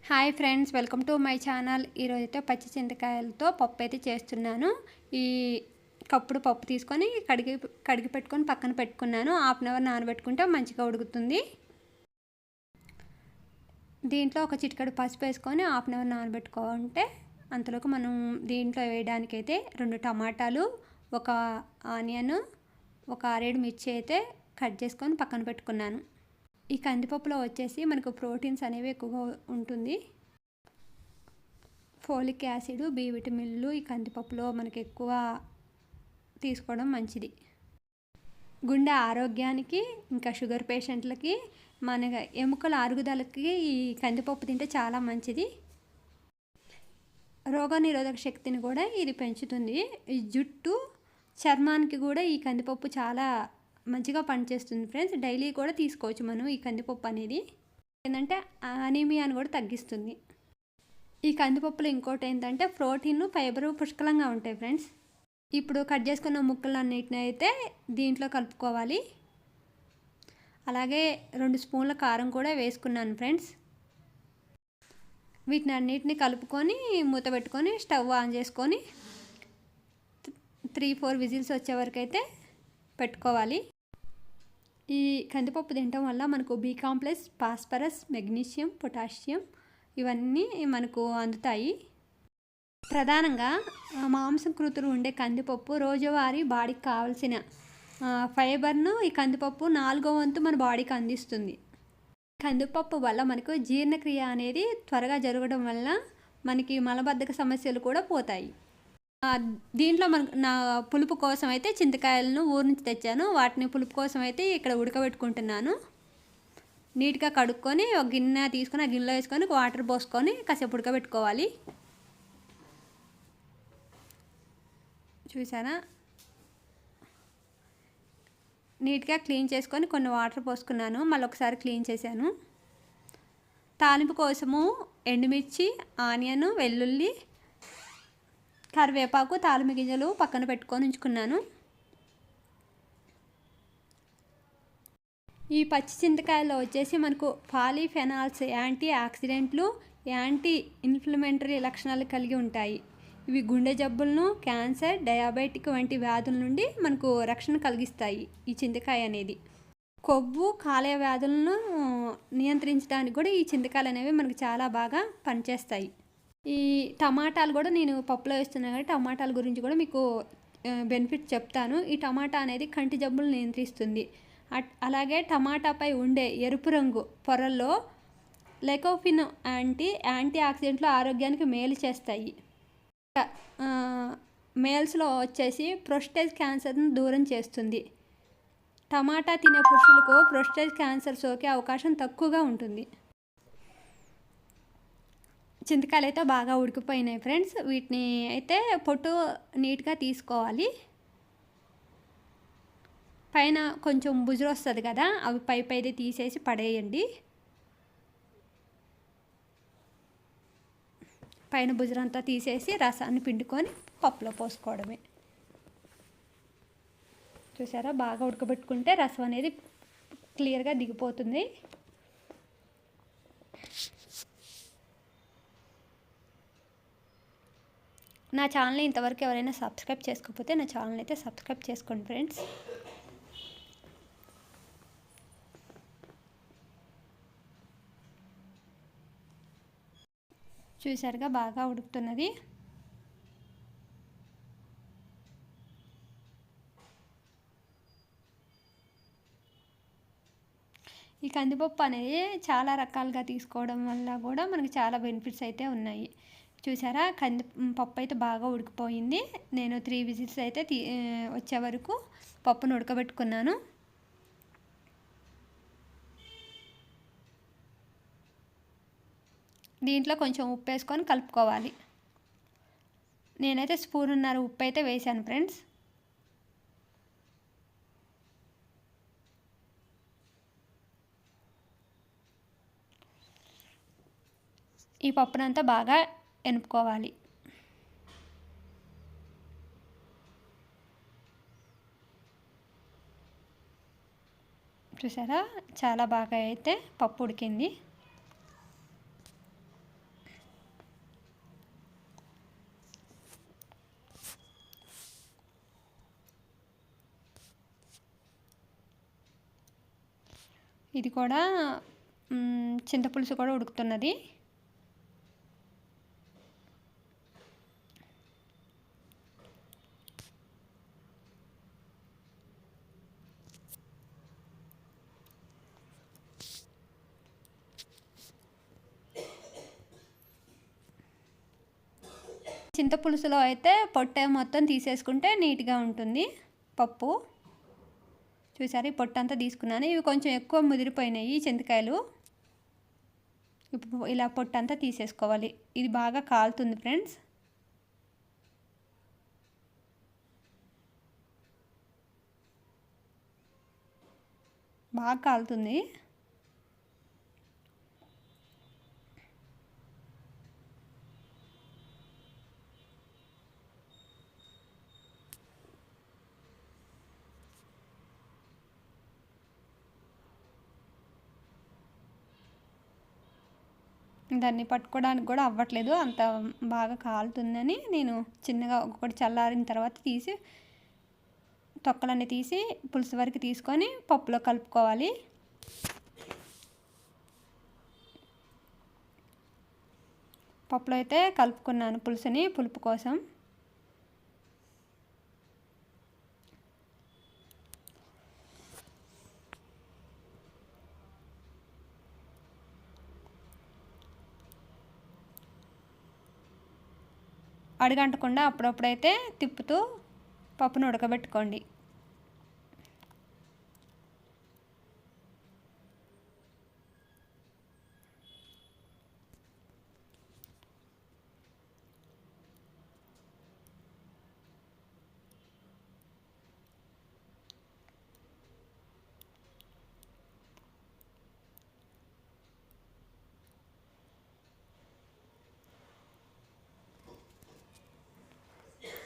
Hi friends, welcome to my channel. ఈరోజైతే పచ్చి చింతకాయలతో పప్పు అయితే చేస్తున్నాను. ఈ కప్పుడు పప్పు తీసుకొని కడిగి పెట్టుకొని పక్కన పెట్టుకున్నాను. హాఫ్ అన్ అవర్ నానబెట్టుకుంటే మంచిగా ఉడుకుతుంది. దీంట్లో ఒక చిటికెడు పసుపు వేసుకొని హాఫ్ అన్ అవర్ నానబెట్టుకుంటే అంతలోకి మనం దీంట్లో వేయడానికైతే 2 టమాటాలు, ఒక ఆనియన్, ఒక 6 మిర్చి అయితే కట్ చేసుకొని పక్కన పెట్టుకున్నాను. ఈ కందిపప్పులో వచ్చేసి మనకు ప్రోటీన్స్ అనేవి ఎక్కువగా ఉంటుంది. ఫోలిక్ యాసిడ్, బి విటమిన్లు ఈ కందిపప్పులో మనకి ఎక్కువ తీసుకోవడం మంచిది. గుండె ఆరోగ్యానికి, ఇంకా షుగర్ పేషెంట్లకి, మన ఎముకల అరుగుదలకి ఈ కందిపప్పు తింటే చాలా మంచిది. రోగనిరోధక శక్తిని కూడా ఇది పెంచుతుంది. ఈ జుట్టు, చర్మానికి కూడా ఈ కందిపప్పు చాలా మంచిగా పనిచేస్తుంది ఫ్రెండ్స్. డైలీ కూడా తీసుకోవచ్చు మనం ఈ కందిపప్పు అనేది. ఏంటంటే అనీమియాని కూడా తగ్గిస్తుంది. ఈ కందిపప్పులో ఇంకోటి ఏంటంటే ప్రోటీన్, ఫైబరు పుష్కలంగా ఉంటాయి ఫ్రెండ్స్. ఇప్పుడు కట్ చేసుకున్న ముక్కలన్నిటిని అయితే దీంట్లో కలుపుకోవాలి. అలాగే 2 స్పూన్ల కారం కూడా వేసుకున్నాను ఫ్రెండ్స్. వీటిని అన్నిటిని కలుపుకొని మూత పెట్టుకొని స్టవ్ ఆన్ చేసుకొని 3-4 విజిల్స్ వచ్చే వరకు అయితే పెట్టుకోవాలి. ఈ కందిపప్పు తినటం వల్ల మనకు B complex, phosphorus, magnesium, potassium ఇవన్నీ మనకు అందుతాయి. ప్రధానంగా మాంసకృతులు ఉండే కందిపప్పు రోజువారీ బాడీకి కావాల్సిన ఫైబర్ను ఈ కందిపప్పు 4వ వంతు మన బాడీకి అందిస్తుంది. కందిపప్పు వల్ల మనకు జీర్ణక్రియ అనేది త్వరగా జరగడం వల్ల మనకి మలబద్ధక సమస్యలు కూడా పోతాయి. దీంట్లో నా పులుపు కోసం అయితే చింతకాయలను ఊరు నుంచి తెచ్చాను. వాటిని పులుపు కోసం అయితే ఇక్కడ ఉడకబెట్టుకుంటున్నాను. నీట్గా కడుక్కొని ఒక గిన్నె తీసుకొని ఆ గిన్నెలో వేసుకొని వాటర్ పోసుకొని కాసేపు ఉడకబెట్టుకోవాలి. చూసారా, నీట్గా క్లీన్ చేసుకొని కొన్ని వాటర్ పోసుకున్నాను. మళ్ళీ ఒకసారి క్లీన్ చేశాను. తాలింపు కోసము ఎండుమిర్చి, ఆనియన్, వెల్లుల్లి, కరివేపాకు, తాలింపు గింజలు పక్కన పెట్టుకొని ఉంచుకున్నాను. ఈ పచ్చి చింతకాయలో వచ్చేసి మనకు పాలీఫెనాల్స్, యాంటీ ఆక్సిడెంట్లు, యాంటీ ఇన్ఫ్లమేటరీ లక్షణాలు కలిగి ఉంటాయి. ఇవి గుండె జబ్బులను, క్యాన్సర్, డయాబెటిక్ వంటి వ్యాధుల నుండి మనకు రక్షణ కలిగిస్తాయి. ఈ చింతకాయ అనేది కొవ్వు, కాలేయ వ్యాధులను నియంత్రించడానికి కూడా ఈ చింతకాయలు అనేవి మనకు చాలా బాగా పనిచేస్తాయి. ఈ టమాటాలు కూడా నేను పప్పులో వేస్తున్నాను కాబట్టి టమాటాల గురించి కూడా మీకు బెనిఫిట్ చెప్తాను. ఈ టమాటా అనేది కంటి జబ్బులు నియంత్రిస్తుంది. అలాగే టమాటాపై ఉండే ఎరుపు రంగు పొరల్లో లైకోపిన్ యాంటీ ఆక్సిడెంట్లు ఆరోగ్యానికి మేలు చేస్తాయి. మేల్స్లో వచ్చేసి ప్రోస్టేట్ క్యాన్సర్ను దూరం చేస్తుంది. టమాటా తినే పురుషులకు ప్రోస్టేట్ క్యాన్సర్ సోకే అవకాశం తక్కువగా ఉంటుంది. చింతకాయలు అయితే బాగా ఉడికిపోయినాయి ఫ్రెండ్స్. వీటిని అయితే పొట్టు నీట్గా తీసుకోవాలి. పైన కొంచెం బుజురు వస్తుంది కదా, అవి పైది తీసేసి పడేయండి. పైన బుజురంతా తీసేసి రసాన్ని పిండుకొని పప్పులో పోసుకోవడమే. చూసారా, బాగా ఉడకబెట్టుకుంటే రసం అనేది క్లియర్గా దిగిపోతుంది. నా ఛానల్ని ఇంతవరకు ఎవరైనా సబ్స్క్రైబ్ చేసుకోకపోతే నా ఛానల్ అయితే సబ్స్క్రైబ్ చేసుకోండి ఫ్రెండ్స్. చూసారుగా బాగా ఉడుకుతున్నది. ఈ కందిపప్పు అనేది చాలా రకాలుగా తీసుకోవడం వల్ల కూడా మనకి చాలా బెనిఫిట్స్ అయితే ఉన్నాయి. చూసారా, పప్పు అయితే బాగా ఉడికిపోయింది. నేను 3 విజిల్స్ అయితే వచ్చే వరకు పప్పును ఉడకబెట్టుకున్నాను. దీంట్లో కొంచెం ఉప్పు వేసుకొని కలుపుకోవాలి. నేనైతే స్పూన్నర ఉప్పు అయితే వేసాను ఫ్రెండ్స్. ఈ పప్పునంతా బాగా ఎనుపుకోవాలి. చూసారా, చాలా బాగా అయితే పప్పు ఉడికింది. ఇది కూడా చింతపులుసు కూడా ఉడుకుతున్నది. చింతపులుసులో అయితే పొట్ట మొత్తం తీసేసుకుంటే నీట్గా ఉంటుంది పప్పు. చూసారు, ఈ పొట్టు అంతా తీసుకున్నాను. ఇవి కొంచెం ఎక్కువ ముదిరిపోయినాయి చింతకాయలు. ఇప్పుడు ఇలా పొట్టు అంతా తీసేసుకోవాలి. ఇది బాగా కాలుతుంది ఫ్రెండ్స్. బాగా కాలుతుంది. దాన్ని పట్టుకోవడానికి కూడా అవ్వట్లేదు, అంత బాగా కాలుతుందని నేను చిన్నగా ఒక్కొక్కటి చల్లారిన తర్వాత తీసి తొక్కలన్నీ తీసి పులుసు వరకు తీసుకొని పప్పులో కలుపుకోవాలి. పప్పులో అయితే కలుపుకున్నాను పులుసుని పులుపు కోసం. అడుగంటకుండా అప్పుడప్పుడైతే తిప్పుతూ పప్పును ఉడకబెట్టుకోండి.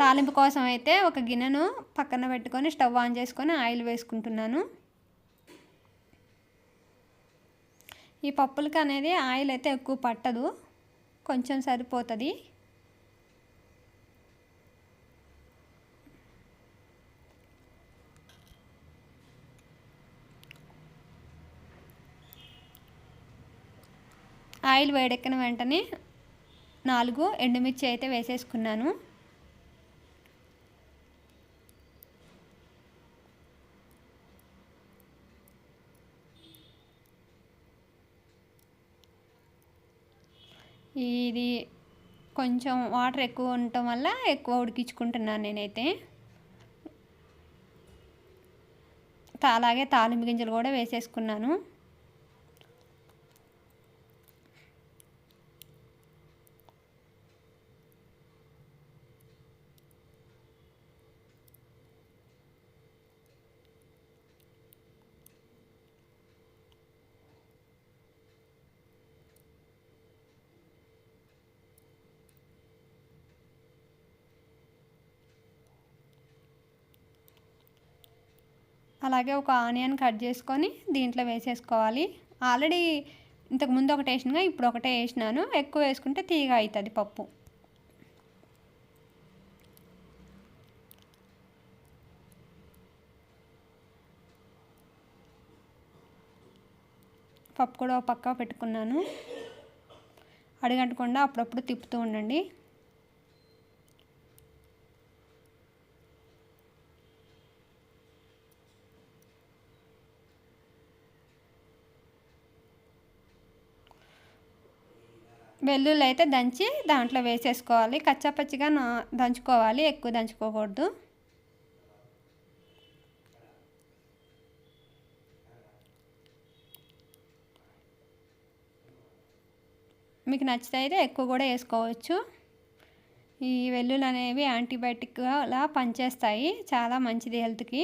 తాలింపు కోసం అయితే ఒక గిన్నెను పక్కన పెట్టుకొని స్టవ్ ఆన్ చేసుకొని ఆయిల్ వేసుకుంటున్నాను. ఈ పప్పులకి అనేది ఆయిల్ అయితే ఎక్కువ పట్టదు, కొంచెం సరిపోతుంది. ఆయిల్ వేడెక్కిన వెంటనే 4 ఎండుమిర్చి అయితే వేసేసుకున్నాను. ఇది కొంచెం వాటర్ ఎక్కువ ఉండటం వల్ల ఎక్కువ ఉడికించుకుంటున్నాను నేనైతే. అలాగే తాలింపు గింజలు కూడా వేసేసుకున్నాను. అలాగే ఒక ఆనియన్ కట్ చేసుకొని దీంట్లో వేసేసుకోవాలి. ఆల్రెడీ ఇంతకుముందు ఒకటి వేసినాగా, ఇప్పుడు ఒకటే వేసినాను. ఎక్కువ వేసుకుంటే తీగ అవుతుంది పప్పు. పప్పు కూడా ఒక పక్క పెట్టుకున్నాను. అడుగంటకుండా అప్పుడప్పుడు తిప్పుతూ ఉండండి. వెల్లుల్లి అయితే దంచి దాంట్లో వేసేసుకోవాలి. కచ్చాపచ్చిగా దంచుకోవాలి, ఎక్కువ దంచుకోకూడదు. మీకు నచ్చితే అయితే ఎక్కువ కూడా వేసుకోవచ్చు. ఈ వెల్లుల్లి అనేవి యాంటీబయాటిక్లా పనిచేస్తాయి, చాలా మంచిది హెల్త్కి.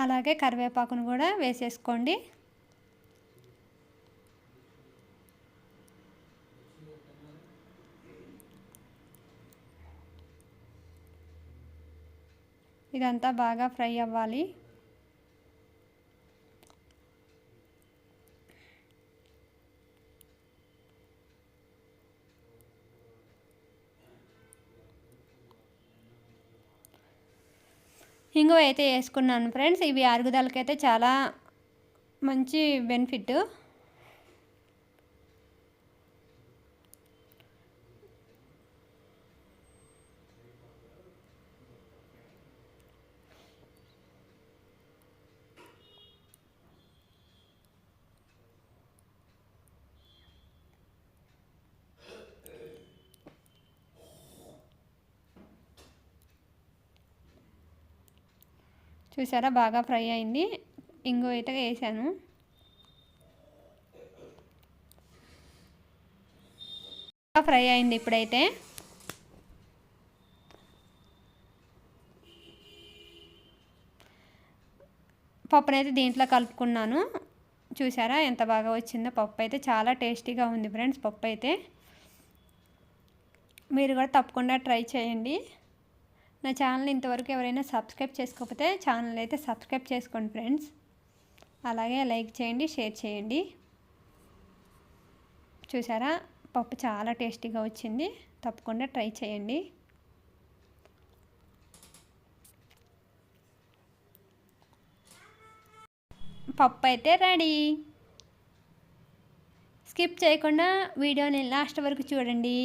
అలాగే కరివేపాకును కూడా వేసేసుకోండి. ఇదంతా బాగా ఫ్రై అవ్వాలి. ఇంగువ అయితే వేసుకున్నాను ఫ్రెండ్స్. ఇవి అరుగుదలకైతే చాలా మంచి బెనిఫిట్. చూసారా బాగా ఫ్రై అయింది. ఇంగువ అయితే వేసాను. బాగా ఫ్రై అయింది. ఇప్పుడైతే పప్పునైతే దీంట్లో కలుపుకున్నాను. చూసారా ఎంత బాగా వచ్చిందో. పప్పు అయితే చాలా టేస్టీగా ఉంది ఫ్రెండ్స్. పప్పు అయితే మీరు కూడా తప్పకుండా ట్రై చేయండి. నా ఛానల్ ఇంతవరకు ఎవరైనా సబ్స్క్రైబ్ చేసుకోకపోతే ఛానల్ అయితే సబ్స్క్రైబ్ చేసుకోండి ఫ్రెండ్స్. అలాగే లైక్ చేయండి, షేర్ చేయండి. చూసారా పప్పు చాలా టేస్టీగా వచ్చింది. తప్పకుండా ట్రై చేయండి. పప్పు అయితే రెడీ. స్కిప్ చేయకుండా వీడియోని లాస్ట్ వరకు చూడండి.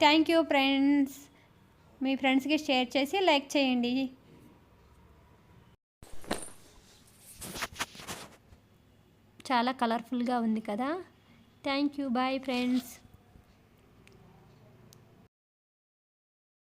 Thank you friends. మీ ఫ్రెండ్స్కి షేర్ చేసి లైక్ చేయండి. చాలా కలర్ఫుల్గా ఉంది కదా. Thank you. Bye friends.